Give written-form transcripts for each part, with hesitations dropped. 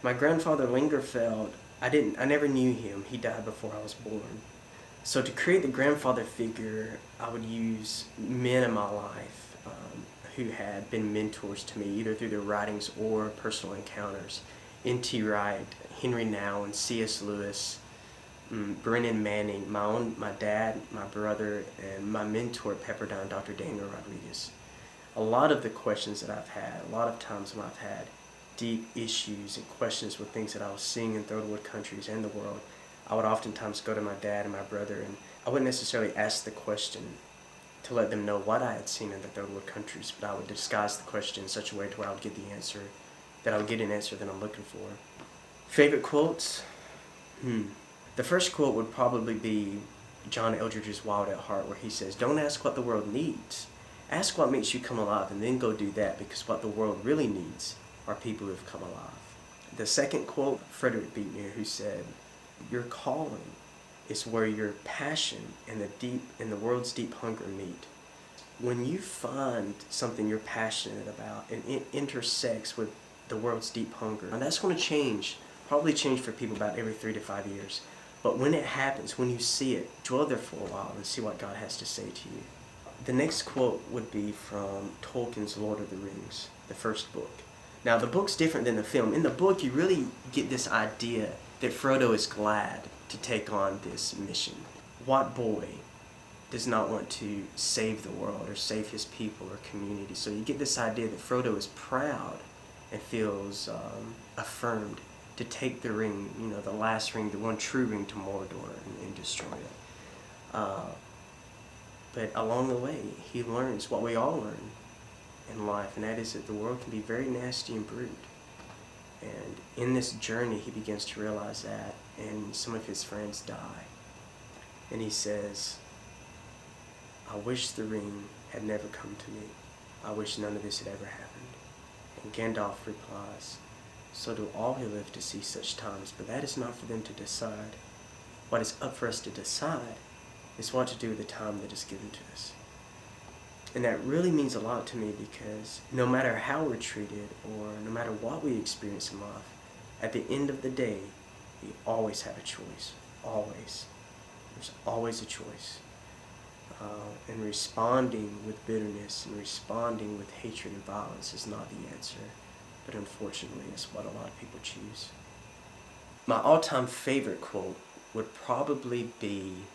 My grandfather Lingerfelt, I never knew him. He died before I was born. So to create the grandfather figure, I would use men in my life who had been mentors to me, either through their writings or personal encounters. N.T. Wright, Henry Nouwen, C.S. Lewis, Brennan Manning, my dad, my brother, and my mentor at Pepperdine, Dr. Daniel Rodriguez. A lot of the questions that I've had, a lot of times when I've had deep issues and questions with things that I was seeing in third world countries and the world, I would oftentimes go to my dad and my brother, and I wouldn't necessarily ask the question to let them know what I had seen in the third world countries, but I would disguise the question in such a way to where I would get the answer, that I would get an answer that I'm looking for. Favorite quotes? The first quote would probably be John Eldridge's Wild at Heart, where he says, "Don't ask what the world needs. Ask what makes you come alive, and then go do that, because what the world really needs are people who have come alive." The second quote, Frederick Beatner, who said, "Your calling is where your passion and the world's deep hunger meet." When you find something you're passionate about and it intersects with the world's deep hunger, and that's going to probably change for people about every 3 to 5 years. But when it happens, when you see it, dwell there for a while and see what God has to say to you. The next quote would be from Tolkien's Lord of the Rings, the first book. Now, the book's different than the film. In the book, you really get this idea that Frodo is glad to take on this mission. What boy does not want to save the world or save his people or community? So you get this idea that Frodo is proud and feels affirmed to take the ring, the last ring, the one true ring, to Mordor and destroy it. But along the way, he learns what we all learn in life, and that is that the world can be very nasty and brute. And in this journey, he begins to realize that, and some of his friends die. And he says, "I wish the ring had never come to me. I wish none of this had ever happened." And Gandalf replies, "So do all who live to see such times, but that is not for them to decide. What is up for us to decide is what to do with the time that is given to us." And that really means a lot to me, because no matter how we're treated or no matter what we experience in life, at the end of the day, we always have a choice. Always. There's always a choice. And responding with bitterness and responding with hatred and violence is not the answer, but unfortunately it's what a lot of people choose. My all-time favorite quote would probably be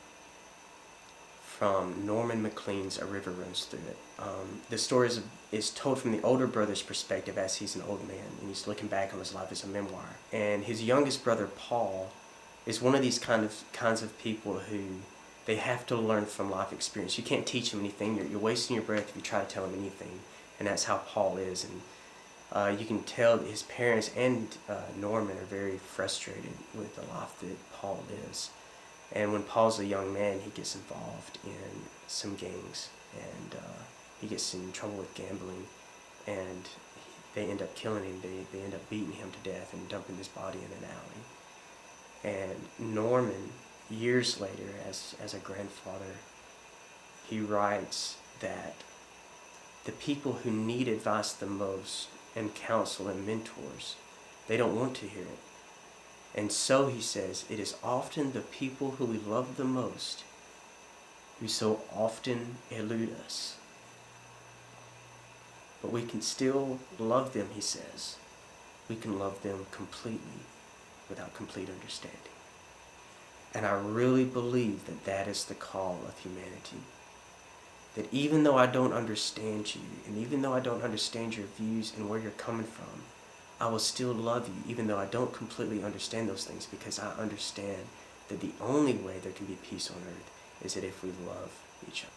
from Norman Maclean's A River Runs Through It. The story is told from the older brother's perspective as he's an old man, and he's looking back on his life as a memoir. And his youngest brother, Paul, is one of these kinds of people who they have to learn from life experience. You can't teach him anything. You're wasting your breath if you try to tell him anything. And that's how Paul is. And you can tell that his parents and Norman are very frustrated with the life that Paul lives. And when Paul's a young man, he gets involved in some gangs, and he gets in trouble with gambling, and they end up killing him. They end up beating him to death and dumping his body in an alley. And Norman, years later, as a grandfather, he writes that the people who need advice the most, and counsel and mentors, they don't want to hear it. And so, he says, it is often the people who we love the most who so often elude us. But we can still love them, he says. We can love them completely without complete understanding. And I really believe that that is the call of humanity. That even though I don't understand you, and even though I don't understand your views and where you're coming from, I will still love you, even though I don't completely understand those things, because I understand that the only way there can be peace on earth is that if we love each other.